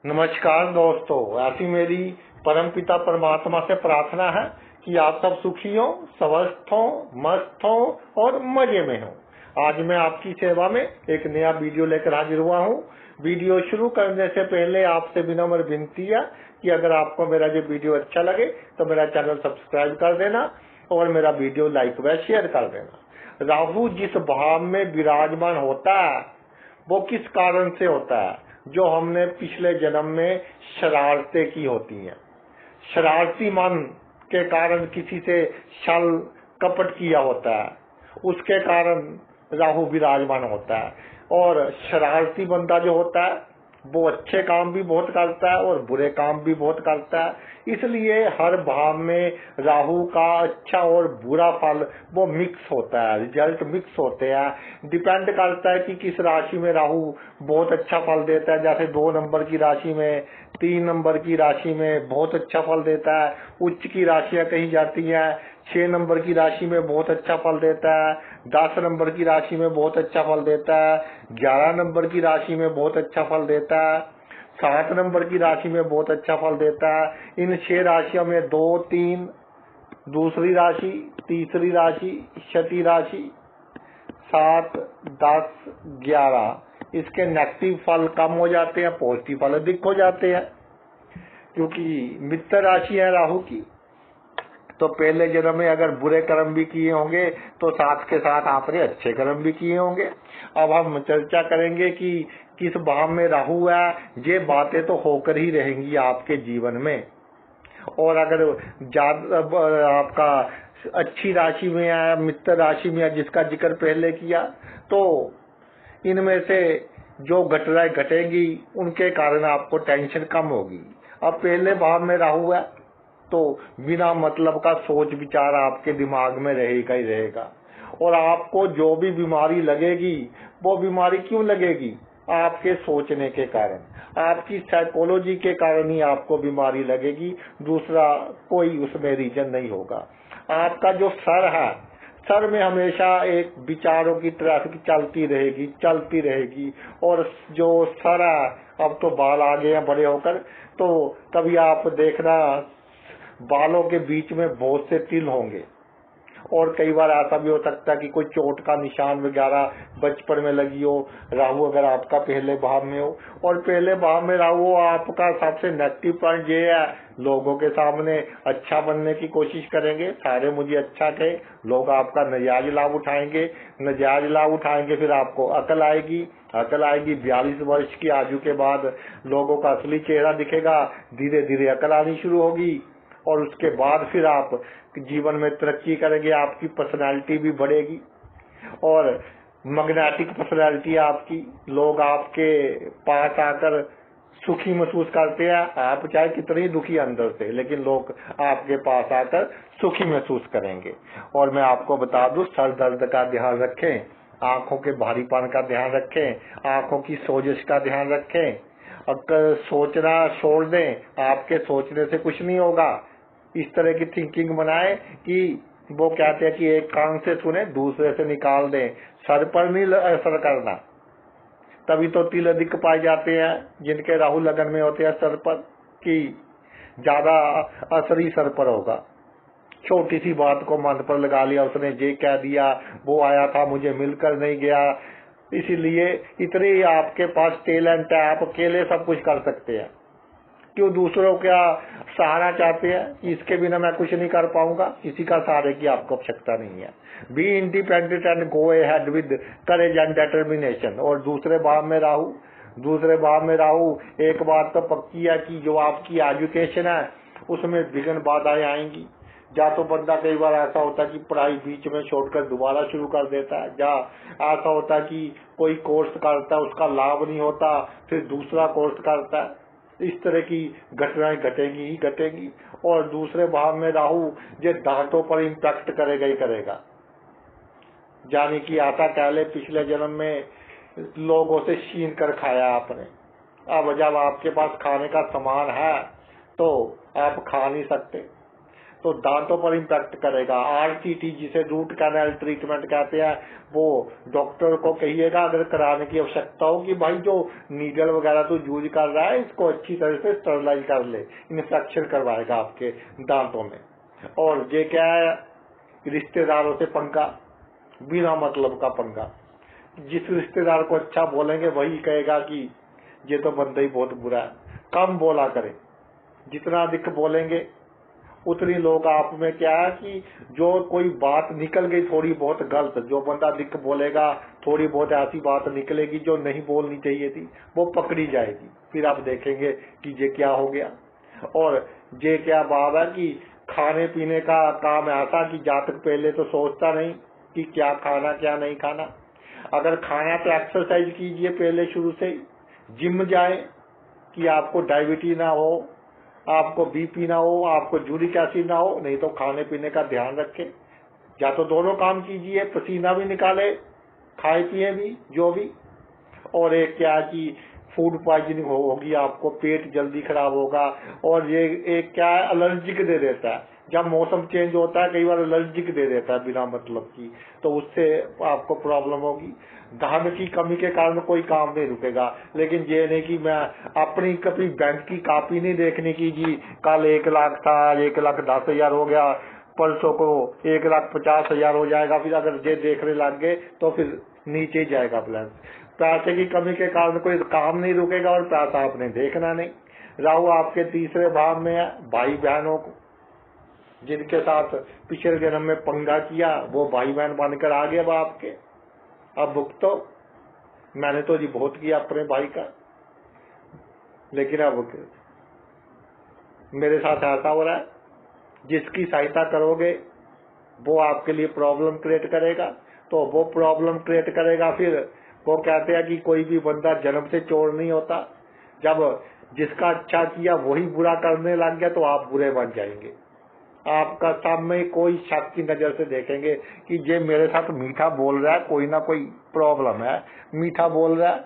नमस्कार दोस्तों, ऐसी मेरी परमपिता परमात्मा से प्रार्थना है कि आप सब सुखी हो, स्वस्थ हो, मस्त हो और मजे में हो। आज मैं आपकी सेवा में एक नया वीडियो लेकर हाजिर हुआ हूँ। वीडियो शुरू करने से पहले आपसे विनम्र विनती है कि अगर आपको मेरा ये वीडियो अच्छा लगे तो मेरा चैनल सब्सक्राइब कर देना और मेरा वीडियो लाइक व शेयर कर देना। राहु जिस भाव में विराजमान होता है वो किस कारण से होता है? जो हमने पिछले जन्म में शरारतें की होती हैं, शरारती मन के कारण किसी से छल कपट किया होता है, उसके कारण राहु विराजमान होता है। और शरारती बंदा जो होता है वो अच्छे काम भी बहुत करता है और बुरे काम भी बहुत करता है। इसलिए हर भाव में राहु का अच्छा और बुरा फल वो मिक्स होता है, रिजल्ट मिक्स होते हैं। डिपेंड करता है कि किस राशि में राहु बहुत अच्छा फल देता है। जैसे 2 नंबर की राशि में, 3 नंबर की राशि में बहुत अच्छा फल देता है। उच्च की राशियां कही जाती हैं। 6 नंबर की राशि में बहुत अच्छा फल देता है। 10 नंबर की राशि में बहुत अच्छा फल देता है। 11 नंबर की राशि में बहुत अच्छा फल देता है। 7 नंबर की राशि में बहुत अच्छा फल देता है। इन 6 राशियों में 2, 3, दूसरी राशि, तीसरी राशि, छठी राशि, 7, 10, 11 इसके नेगेटिव फल कम हो जाते हैं, पॉजिटिव फल अधिक हो जाते हैं। क्योंकि मित्र राशि है राहु की, तो पहले जन्म में अगर बुरे कर्म भी किए होंगे तो साथ के साथ आपने अच्छे कर्म भी किए होंगे। अब हम चर्चा करेंगे कि किस भाव में राहु है। ये बातें तो होकर ही रहेंगी आपके जीवन में। और अगर ज्यादा आपका अच्छी राशि में है, मित्र राशि में है, जिसका जिक्र पहले किया, तो इनमें से जो घटनाएं घटेगी उनके कारण आपको टेंशन कम होगी। अब पहले भाव में राहु है तो बिना मतलब का सोच विचार आपके दिमाग में रहेगा ही रहेगा। और आपको जो भी बीमारी लगेगी वो बीमारी क्यों लगेगी? आपके सोचने के कारण, आपकी साइकोलॉजी के कारण ही आपको बीमारी लगेगी। दूसरा कोई उसमें रीजन नहीं होगा। आपका जो सर है, सर में हमेशा एक विचारों की ट्रैफिक चलती रहेगी। और जो सर है, अब तो बाल आ गए हैं बड़े होकर, तो कभी आप देखना बालों के बीच में बहुत से तिल होंगे। और कई बार ऐसा भी हो सकता है कि कोई चोट का निशान वगैरह बचपन में लगी हो, राहु अगर आपका पहले भाव में हो। और पहले भाव में राहु आपका सबसे नेगेटिव पॉइंट ये है, लोगों के सामने अच्छा बनने की कोशिश करेंगे, सारे मुझे अच्छा कहे, लोग आपका नजायज लाभ उठाएंगे। फिर आपको अकल आएगी 42 वर्ष की आयु के बाद लोगों का असली चेहरा दिखेगा। धीरे धीरे अकल आनी शुरू होगी और उसके बाद फिर आप जीवन में तरक्की करेंगे, आपकी पर्सनालिटी भी बढ़ेगी और मैग्नेटिक पर्सनालिटी आपकी। लोग आपके पास आकर सुखी महसूस करते हैं। आप चाहे कितनी दुखी अंदर से, लेकिन लोग आपके पास आकर सुखी महसूस करेंगे। और मैं आपको बता दूं, सर दर्द का ध्यान रखें, आंखों के भारीपन का ध्यान रखें, आंखों की सोजिश का ध्यान रखें। अगर सोचना छोड़ दें, आपके सोचने से कुछ नहीं होगा। इस तरह की थिंकिंग बनाए कि वो कहते हैं कि एक कान से सुने दूसरे से निकाल दें। सर पर नहीं असर करना, तभी तो तिल अधिक पाए जाते हैं जिनके राहु लगन में होते हैं सर पर, कि ज्यादा असर ही सर पर होगा। छोटी सी बात को मन पर लगा लिया, उसने ये कह दिया, वो आया था मुझे मिलकर नहीं गया, इसीलिए इतने ही आपके पास टैलेंट है, आप अकेले सब कुछ कर सकते हैं। क्यों दूसरों का सहारा चाहते हैं? इसके बिना मैं कुछ नहीं कर पाऊंगा, किसी का सहारे की आपको आवश्यकता नहीं है। Be independent and go ahead with courage and determination. और दूसरे भाव में राहु एक बात तो पक्की है कि जो आपकी एजुकेशन है उसमें विघ्न बाधाएं आएंगी। या तो बंदा कई बार ऐसा होता है कि पढ़ाई बीच में छोड़कर दोबारा शुरू कर देता है, या ऐसा होता है कि कोई कोर्स करता है उसका लाभ नहीं होता, फिर दूसरा कोर्स करता है। इस तरह की घटनाएं घटेगी। और दूसरे भाव में राहु ये दांतों पर इम्पैक्ट करेगा ही करेगा। यानी कि आता पहले पिछले जन्म में लोगों से छीन कर खाया आपने, अब जब आपके पास खाने का सामान है तो आप खा नहीं सकते। तो दांतों पर इम्पैक्ट करेगा। RCT जिसे रूट कैनाल ट्रीटमेंट कहते हैं, वो डॉक्टर को कहिएगा अगर कराने की आवश्यकता हो कि भाई जो नीडल वगैरह तो यूज कर रहा है इसको अच्छी तरह से स्टरलाइज कर ले, इन्फेक्शन करवाएगा आपके दांतों में। और ये क्या है, रिश्तेदारों से पंगा, बिना मतलब का पंगा। जिस रिश्तेदार को अच्छा बोलेंगे वही कहेगा कि ये तो बंदा ही बहुत बुरा है। कम बोला करें, जितना अधिक बोलेंगे उतनी लोग आप में क्या है कि जो कोई बात निकल गई थोड़ी बहुत गलत, जो बंदा अधिक बोलेगा थोड़ी बहुत ऐसी बात निकलेगी जो नहीं बोलनी चाहिए थी, वो पकड़ी जाएगी। फिर आप देखेंगे कि ये क्या हो गया। और ये क्या बात है कि खाने पीने का काम ऐसा कि जातक पहले तो सोचता नहीं कि क्या खाना क्या नहीं खाना। अगर खाना तो एक्सरसाइज कीजिए पहले शुरू से ही, जिम जाए कि आपको डायबिटीज ना हो, आपको बीपी ना हो, आपको यूरिक एसिड ना हो, नहीं तो खाने पीने का ध्यान रखें। या तो दोनों काम कीजिए, पसीना भी निकाले, खाए पिए भी जो भी। और एक क्या कि फूड पॉइजनिंग होगी, आपको पेट जल्दी खराब होगा। और ये एक क्या है, एलर्जिक दे देता है। जब मौसम चेंज होता है कई बार एलर्जिक दे देता है बिना मतलब की, तो उससे आपको प्रॉब्लम होगी। धन की कमी के कारण कोई काम नहीं रुकेगा। लेकिन ये नहीं कि मैं अपनी कभी बैंक की कॉपी नहीं देखने की जी, कल 1 लाख था 1,10,000 हो गया, परसों को 1,50,000 हो जाएगा। फिर अगर ये देखने लग गए तो फिर नीचे ही जाएगा बैलेंस। पैसे की कमी के कारण कोई काम नहीं रुकेगा और पैसा आपने देखना नहीं। राहु आपके तीसरे भाव में है। भाई बहनों को जिनके साथ पिछले जन्म में पंगा किया वो भाई बहन बनकर आ गए अब आपके। अब भुगतो। मैंने तो जी बहुत किया अपने भाई का, लेकिन अब मेरे साथ ऐसा हो रहा है, जिसकी सहायता करोगे वो आपके लिए प्रॉब्लम क्रिएट करेगा, तो वो प्रॉब्लम क्रिएट करेगा। फिर वो कहते हैं कि कोई भी बंदा जन्म से चोर नहीं होता। जब जिसका अच्छा किया वही बुरा करने लग गया तो आप बुरे बन जाएंगे। आपका सब में कोई शक की नजर से देखेंगे कि ये मेरे साथ मीठा बोल रहा है, कोई ना कोई प्रॉब्लम है, मीठा बोल रहा है।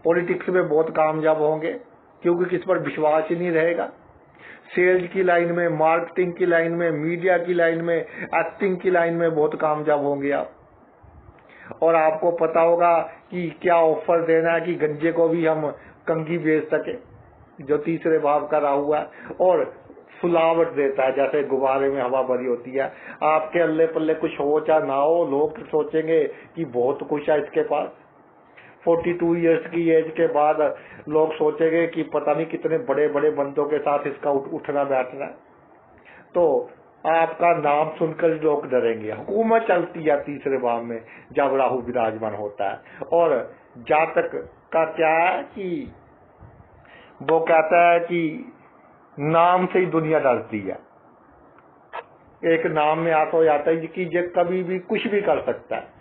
पॉलिटिक्स में बहुत कामयाब होंगे क्योंकि किस पर विश्वास ही नहीं रहेगा। सेल्स की लाइन में, मार्केटिंग की लाइन में, मीडिया की लाइन में, एक्टिंग की लाइन में बहुत कामयाब होंगे आप। और आपको पता होगा कि क्या ऑफर देना है कि गंजे को भी हम कंघी बेच सके, जो तीसरे भाव का राहु है। और फुलावट देता है, जैसे गुब्बारे में हवा भरी होती है। आपके अल्ले पल्ले कुछ हो चाहे ना हो, लोग सोचेंगे कि बहुत कुछ है इसके पास। 42 इयर्स की एज के बाद लोग सोचेंगे कि पता नहीं कितने बड़े बड़े बंदों के साथ इसका उठना बैठना है। तो आपका नाम सुनकर लोग डरेंगे। हुकूमत चलती है तीसरे भाव में जब राहु विराजमान होता है। और जातक का क्या है कि वो कहता है कि नाम से ही दुनिया डरती है। एक नाम में आता हो जाता है कि ये कभी भी कुछ भी कर सकता है।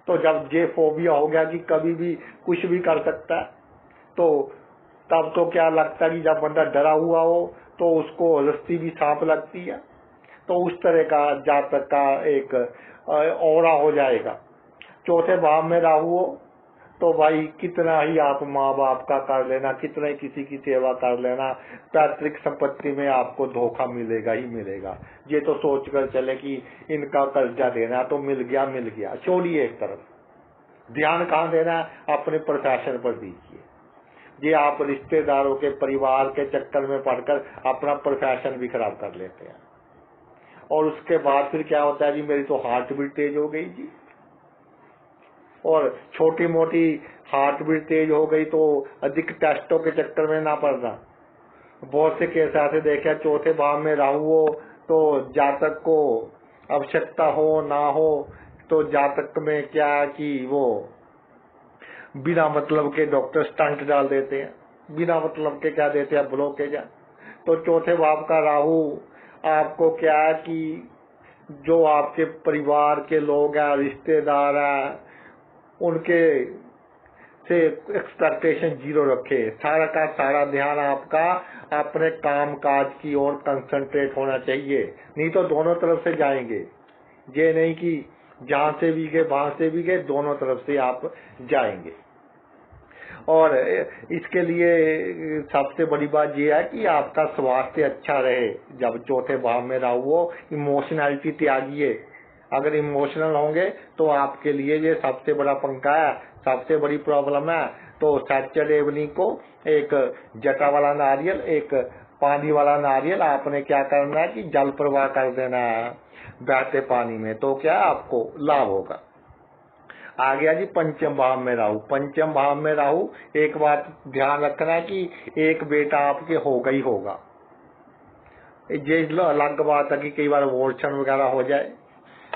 तो जब ये फोबिया हो गया कि कभी भी कुछ भी कर सकता है, तो तब तो क्या लगता है कि जब बंदा डरा हुआ हो तो उसको रस्सी भी सांप लगती है। तो उस तरह का जातक का एक औरा हो जाएगा। चौथे भाव में राहु हो तो भाई कितना ही आप माँ बाप का कर लेना, कितना ही किसी की सेवा कर लेना, पैतृक संपत्ति में आपको धोखा मिलेगा ही मिलेगा। ये तो सोच कर चले कि इनका कर्जा देना तो मिल गया, छोड़िए एक तरफ। ध्यान कहाँ देना है, अपने प्रोफेशन पर दीजिए। ये आप रिश्तेदारों के परिवार के चक्कर में पड़कर अपना प्रोफेशन भी खराब कर लेते हैं। और उसके बाद फिर क्या होता है जी, मेरी तो हार्ट बीट तेज हो गई जी। और छोटी मोटी हार्ट बीट तेज हो गई तो अधिक टेस्टों के चक्कर में ना पड़ना। बहुत से केस ऐसे देखे, चौथे भाव में राहु हो तो जातक को आवश्यकता हो ना हो तो जातक में क्या है कि वो बिना मतलब के डॉक्टर स्टंट डाल देते हैं, बिना मतलब के क्या देते हैं, ब्लॉकेज। तो चौथे भाव का राहु आपको क्या है कि जो आपके परिवार के लोग हैं, रिश्तेदार हैं, उनके से एक्सपेक्टेशन जीरो रखे। सारा का सारा ध्यान आपका अपने काम काज की ओर कंसंट्रेट होना चाहिए, नहीं तो दोनों तरफ से जाएंगे। ये नहीं कि जहां से भी गए वहां से भी गए, दोनों तरफ से आप जाएंगे। और इसके लिए सबसे बड़ी बात यह है कि आपका स्वास्थ्य अच्छा रहे। जब चौथे भाव में राहु हो, इमोशनैलिटी त्यागिए। अगर इमोशनल होंगे तो आपके लिए ये सबसे बड़ा पंखा है, सबसे बड़ी प्रॉब्लम है। तो सैटरडे इवनिंग को एक जटा वाला नारियल, एक पानी वाला नारियल आपने क्या करना है कि जल प्रवाह कर देना है बहते पानी में, तो क्या आपको लाभ होगा। आ गया जी पंचम भाव में राहु। पंचम भाव में राहु, एक बात ध्यान रखना है कि एक बेटा आपके होगा ही होगा। ये अलग बात है कि कई बार अबॉर्शन वगैरह हो जाए,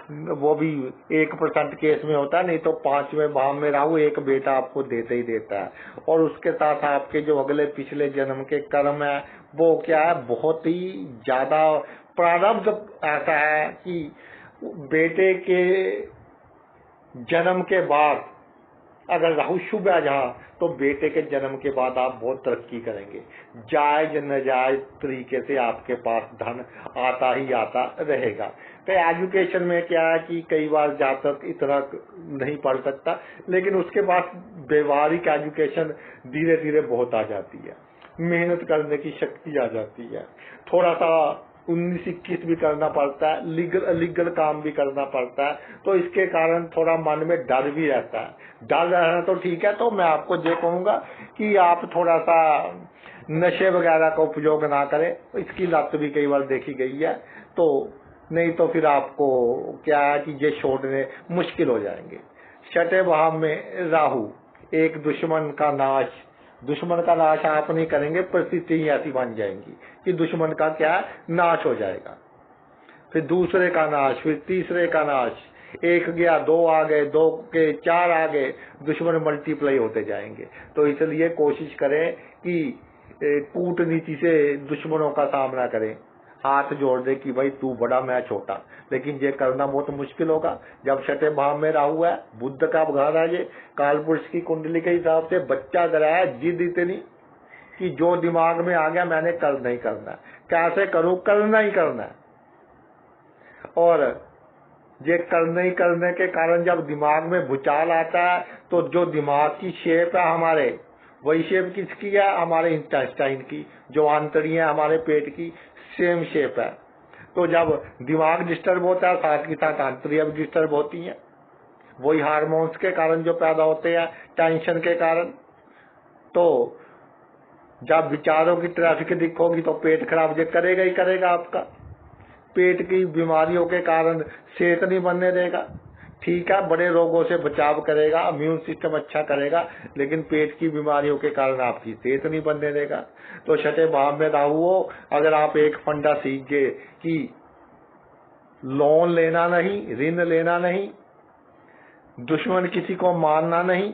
वो भी 1% केस में होता है, नहीं तो 5वें भाव में राहु एक बेटा आपको देते ही देता है। और उसके साथ आपके जो अगले पिछले जन्म के कर्म है वो क्या है, बहुत ही ज्यादा प्रारब्ध ऐसा है कि बेटे के जन्म के बाद अगर राहु शुभ है जहाँ, तो बेटे के जन्म के बाद आप बहुत तरक्की करेंगे। जायज नाजायज तरीके से आपके पास धन आता ही आता रहेगा। तो एजुकेशन में क्या है कि कई बार जातक इतना नहीं पढ़ सकता, लेकिन उसके पास व्यवहारिक एजुकेशन धीरे धीरे बहुत आ जाती है, मेहनत करने की शक्ति आ जाती है। थोड़ा सा 19-21 भी करना पड़ता है, लीगल काम भी करना पड़ता है, तो इसके कारण थोड़ा मन में डर भी रहता है। डर रहना तो ठीक है, तो मैं आपको ये कहूंगा कि आप थोड़ा सा नशे वगैरह का उपयोग ना करें, इसकी लत भी कई बार देखी गई है, तो नहीं तो फिर आपको क्या है कि ये छोड़ने मुश्किल हो जाएंगे। छठे भाव में राहु, एक दुश्मन का नाश। दुश्मन का नाश आप नहीं करेंगे, परिस्थिति ऐसी बन जाएंगी कि दुश्मन का क्या नाश हो जाएगा। फिर दूसरे का नाश, फिर तीसरे का नाश, एक गया, 2 आ गए, 2 के 4 आ गए, दुश्मन मल्टीप्लाई होते जाएंगे। तो इसलिए कोशिश करें कि कूटनीति से दुश्मनों का सामना करें, हाथ जोड़ दे कि भाई तू बड़ा मैं छोटा, लेकिन ये करना बहुत मुश्किल होगा जब छठे भाव में राहु है। बुद्ध का घर है, ये काल पुरुष की कुंडली के हिसाब से बच्चा कराया, जिद इतनी कि जो दिमाग में आ गया मैंने करना ही करना है, कैसे करूं, करना ही करना है। और ये करने ही करने के कारण जब दिमाग में भूचाल आता है, तो जो दिमाग की शेप है हमारे, वही शेप किसकी है, हमारे इंटेस्टाइन की, जो आंतड़ियां हमारे पेट की सेम शेप है। तो जब दिमाग डिस्टर्ब होता है, साथ के साथ आंतड़ियां भी डिस्टर्ब होती हैं, वही हार्मोन्स के कारण जो पैदा होते हैं, टेंशन के कारण। तो जब विचारों की ट्रैफिक दिखोगी तो पेट खराब जो करेगा ही करेगा आपका। पेट की बीमारियों के कारण सेहत नहीं बनने देगा, ठीक है, बड़े रोगों से बचाव करेगा, इम्यून सिस्टम अच्छा करेगा, लेकिन पेट की बीमारियों के कारण आपकी सेहत नहीं बनने देगा। तो छठे भाव में राहु हो, अगर आप एक फंडा सीख गए कि लोन लेना नहीं, ऋण लेना नहीं, दुश्मन किसी को मानना नहीं,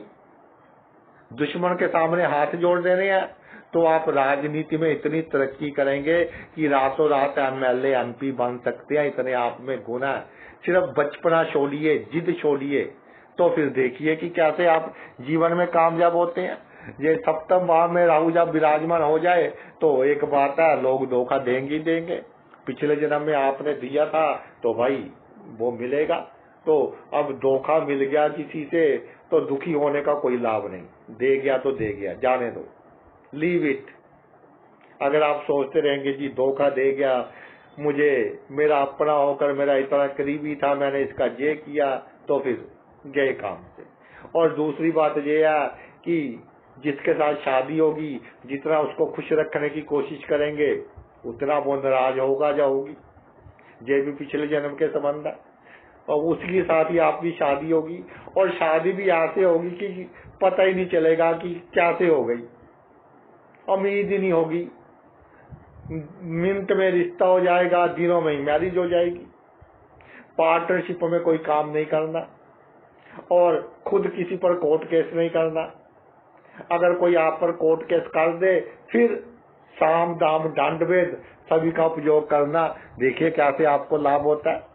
दुश्मन के सामने हाथ जोड़ देने हैं, तो आप राजनीति में इतनी तरक्की करेंगे कि रातों रात MLA MP बन सकते हैं, इतने आप में गुण है। सिर्फ बचपना छोड़िए, जिद छोड़िए, तो फिर देखिए कि कैसे आप जीवन में कामयाब होते हैं। ये सप्तम भाव में राहु जब विराजमान हो जाए तो एक बात है, लोग धोखा देंगे ही देंगे। पिछले जन्म में आपने दिया था तो भाई वो मिलेगा, तो अब धोखा मिल गया किसी से तो दुखी होने का कोई लाभ नहीं, दे गया तो दे गया, जाने दो, लीव इट। अगर आप सोचते रहेंगे जी धोखा दे गया मुझे, मेरा अपना होकर मेरा इतना करीबी था, मैंने इसका ये किया, तो फिर गए काम से। और दूसरी बात ये है कि जिसके साथ शादी होगी, जितना उसको खुश रखने की कोशिश करेंगे उतना वो नाराज होगा या होगी, ये भी पिछले जन्म के संबंध है। और उसके साथ ही आपकी शादी होगी, और शादी भी ऐसे होगी कि पता ही नहीं चलेगा कि कैसे हो गई, उम्मीद ही नहीं होगी, मिनट में रिश्ता हो जाएगा, दिनों में ही मैरिज हो जाएगी। पार्टनरशिप में कोई काम नहीं करना, और खुद किसी पर कोर्ट केस नहीं करना। अगर कोई आप पर कोर्ट केस कर दे, फिर साम दाम दंड भेद सभी का उपयोग करना, देखिए कैसे आपको लाभ होता है।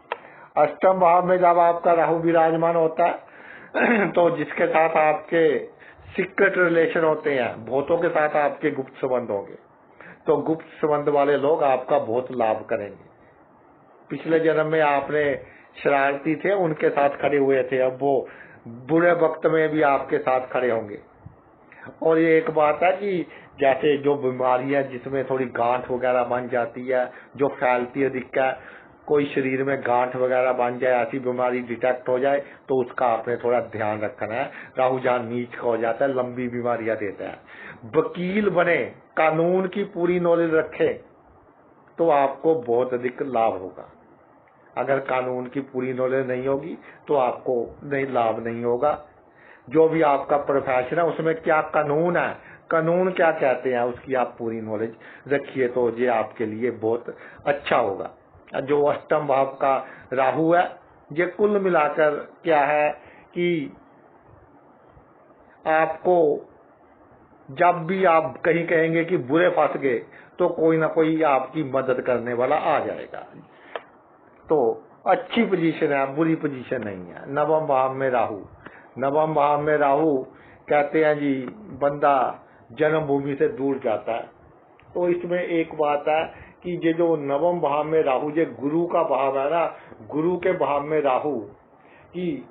अष्टम भाव में जब आपका राहु विराजमान होता है तो जिसके साथ आपके सीक्रेट रिलेशन होते हैं, भूतों के साथ आपके गुप्त संबंध होंगे, तो गुप्त संबंध वाले लोग आपका बहुत लाभ करेंगे। पिछले जन्म में आपने शरारती थे, उनके साथ खड़े हुए थे, अब वो बुरे वक्त में भी आपके साथ खड़े होंगे। और ये एक बात है कि जैसे जो बीमारियां जिसमें थोड़ी गांठ वगैरह बन जाती है, जो फैलती है दिक्कत, कोई शरीर में गांठ वगैरह बन जाए, ऐसी बीमारी डिटेक्ट हो जाए तो उसका आपने थोड़ा ध्यान रखना है। राहु जहाँ नीच का हो जाता है लंबी बीमारियां देता है। वकील बने, कानून की पूरी नॉलेज रखे तो आपको बहुत अधिक लाभ होगा। अगर कानून की पूरी नॉलेज नहीं होगी तो आपको नहीं लाभ नहीं होगा। जो भी आपका प्रोफेशन है उसमें क्या कानून है, कानून क्या कहते हैं, उसकी आप पूरी नॉलेज रखिए तो ये आपके लिए बहुत अच्छा होगा। जो अष्टम भाव का राहु है, ये कुल मिलाकर क्या है कि आपको जब भी आप कहीं कहेंगे कि बुरे फंस गए तो कोई ना कोई आपकी मदद करने वाला आ जाएगा। तो अच्छी पोजीशन है, बुरी पोजीशन नहीं है। नवम भाव में राहु, नवम भाव में राहु कहते हैं जी बंदा जन्मभूमि से दूर जाता है। तो इसमें एक बात है कि ये जो नवम भाव में राहु, ये गुरु का भाव है ना, गुरु के भाव में राहु कि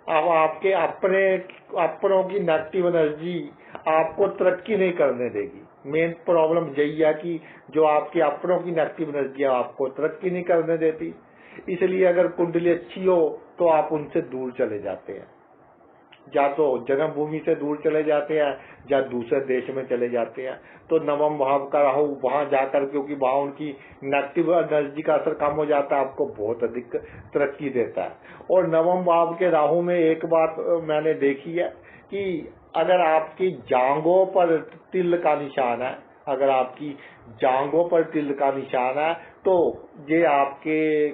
अब आपके अपनों की नेगेटिव एनर्जी आपको तरक्की नहीं करने देगी। मेन प्रॉब्लम यही है कि जो आपके अपनों की नेगेटिव एनर्जी है आपको तरक्की नहीं करने देती। इसलिए अगर कुंडली अच्छी हो तो आप उनसे दूर चले जाते हैं, या तो जन्मभूमि से दूर चले जाते हैं या दूसरे देश में चले जाते हैं। तो नवम भाव का राहु वहां जाकर, क्योंकि वहां उनकी नेगेटिव एनर्जी का असर कम हो जाता है, आपको बहुत अधिक तरक्की देता है। और नवम भाव के राहु में एक बात मैंने देखी है कि अगर आपकी जांघों पर तिल का निशान है, अगर आपकी जांघों पर तिल का निशान है तो ये आपके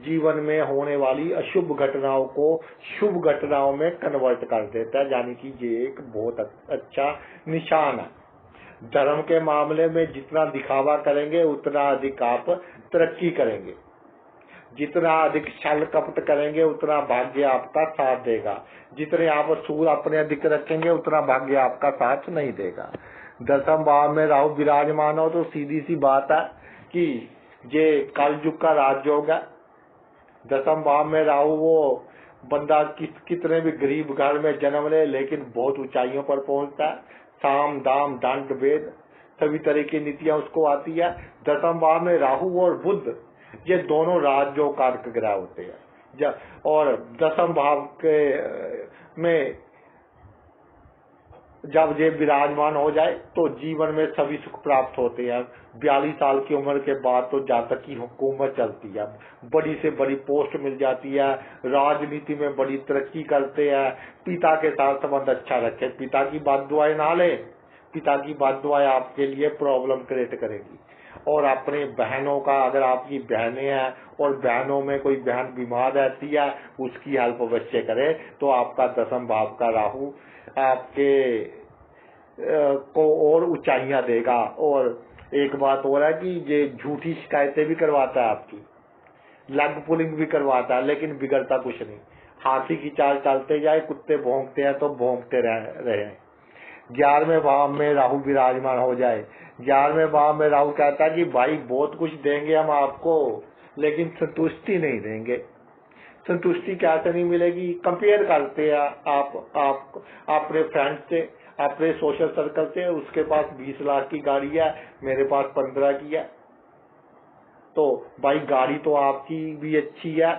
जीवन में होने वाली अशुभ घटनाओं को शुभ घटनाओं में कन्वर्ट कर देता है, यानी कि ये एक बहुत अच्छा निशान है। धर्म के मामले में जितना दिखावा करेंगे उतना अधिक आप तरक्की करेंगे, जितना अधिक छल कपट करेंगे उतना भाग्य आपका साथ देगा, जितने आप सूर अपने अधिक रखेंगे उतना भाग्य आपका साथ नहीं देगा। दसम भाव में राहु विराजमान हो तो सीधी सी बात है कि ये कलयुग का राजयोग है। दसम भाव में राहु वो बंदा कितने भी गरीब घर में जन्म ले लेकिन बहुत ऊंचाइयों पर पहुंचता है। साम दाम दंड भेद सभी तरह की नीतियां उसको आती है। दसम भाव में राहु और बुध ये दोनों राजयोग कारक ग्रह होते हैं। और दसम भाव के में जब ये विराजमान हो जाए तो जीवन में सभी सुख प्राप्त होते हैं। 42 साल की उम्र के बाद तो जातक की हुकूमत चलती है, बड़ी से बड़ी पोस्ट मिल जाती है, राजनीति में बड़ी तरक्की करते हैं। पिता के साथ संबंध अच्छा रखें, पिता की बात दुआएं ना ले, पिता की बात दुआएं आपके लिए प्रॉब्लम क्रिएट करेगी। और अपने बहनों का, अगर आपकी बहनें हैं और बहनों में कोई बहन बीमार रहती है उसकी हेल्प अवश्य करें, तो आपका दसम भाव का राहु आपके को और ऊंचाइयां देगा। और एक बात और है कि ये झूठी शिकायतें भी करवाता है, आपकी लेग पुलिंग भी करवाता है, लेकिन बिगड़ता कुछ नहीं। हाथी की चाल चलते जाए, कुत्ते भौंकते हैं तो भौंकते रहे। 11वें भाव में राहु विराजमान हो जाए, 11वें भाव में राहु कहता है कि भाई बहुत कुछ देंगे हम आपको लेकिन संतुष्टि नहीं देंगे। संतुष्टि कैसे नहीं मिलेगी? कंपेयर करते हैं आप अपने फ्रेंड से, अपने सोशल सर्कल से। उसके पास 20 लाख की गाड़ी है, मेरे पास 15 की है, तो भाई गाड़ी तो आपकी भी अच्छी है,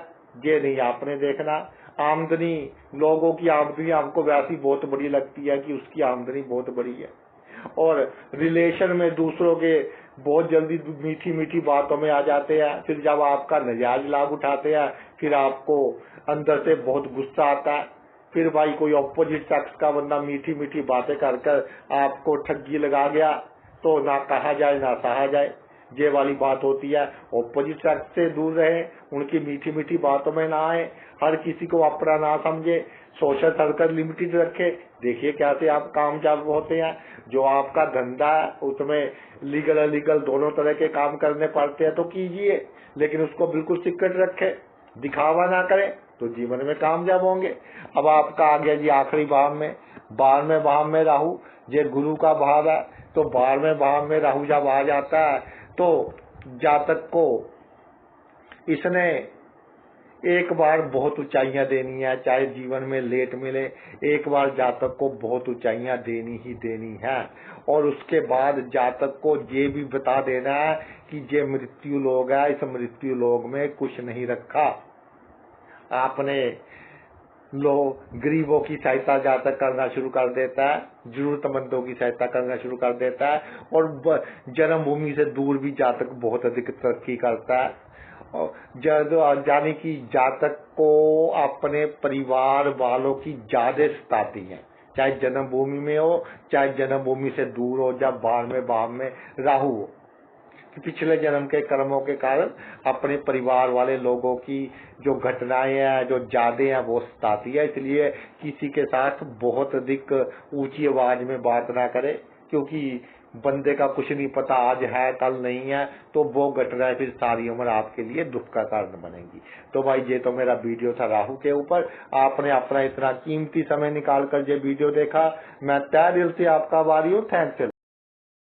ये नहीं आपने देखना। आमदनी, लोगों की आमदनी आपको वैसी बहुत बड़ी लगती है कि उसकी आमदनी बहुत बड़ी है। और रिलेशन में दूसरों के बहुत जल्दी मीठी मीठी बातों में आ जाते हैं, फिर जब आपका नजायज लाभ उठाते हैं फिर आपको अंदर से बहुत गुस्सा आता है। फिर भाई कोई ऑपोजिट सेक्स का बंदा मीठी मीठी बातें कर आपको ठगी लगा गया तो ना कहा जाए ना सहा जाए, ये वाली बात होती है। ऑपोजिट सेक्स से दूर रहे, उनकी मीठी मीठी बातों में ना आए, हर किसी को अपना ना समझे, सोशल सर्कल लिमिटेड रखे। देखिए कैसे आप कामयाब होते हैं। जो आपका धंधा है उसमें लीगल अलीगल दोनों तरह के काम करने पड़ते हैं तो कीजिए, लेकिन उसको बिल्कुल सीक्रेट रखे, दिखावा ना करें तो जीवन में कामयाब होंगे। अब आपका आ गया जी आखिरी भाव में, 12वें भाव में राहु, ये गुरु का भाव है। तो 12वें भाव में राहु जब आ जाता है तो जातक को इसने एक बार बहुत ऊंचाइयां देनी है, चाहे जीवन में लेट मिले, एक बार जातक को बहुत ऊंचाइयां देनी ही देनी है। और उसके बाद जातक को ये भी बता देना है कि ये मृत्यु लोग है, इस मृत्यु लोग में कुछ नहीं रखा। आपने गरीबों की सहायता जातक करना शुरू कर देता है, जरूरतमंदों की सहायता करना शुरू कर देता है, और जन्मभूमि से दूर भी जातक बहुत अधिक तरक्की करता है। यानी कि जातक को अपने परिवार वालों की ज्यादा सताती है, चाहे जन्मभूमि में हो, चाहे जन्मभूमि से दूर हो, जब भाव में राहु हो, कि पिछले जन्म के कर्मों के कारण अपने परिवार वाले लोगों की जो घटनाएं हैं, जो यादें हैं, वो सताती है। इसलिए किसी के साथ बहुत अधिक ऊंची आवाज में बात ना करे, क्योंकि बंदे का कुछ नहीं पता, आज है कल नहीं है, तो वो घटनाएं फिर सारी उम्र आपके लिए दुख का कारण बनेगी। तो भाई ये तो मेरा वीडियो था राहु के ऊपर। आपने अपना इतना कीमती समय निकाल कर ये वीडियो देखा, मैं तहे दिल से आपका आभारी हूँ। थैंक्स।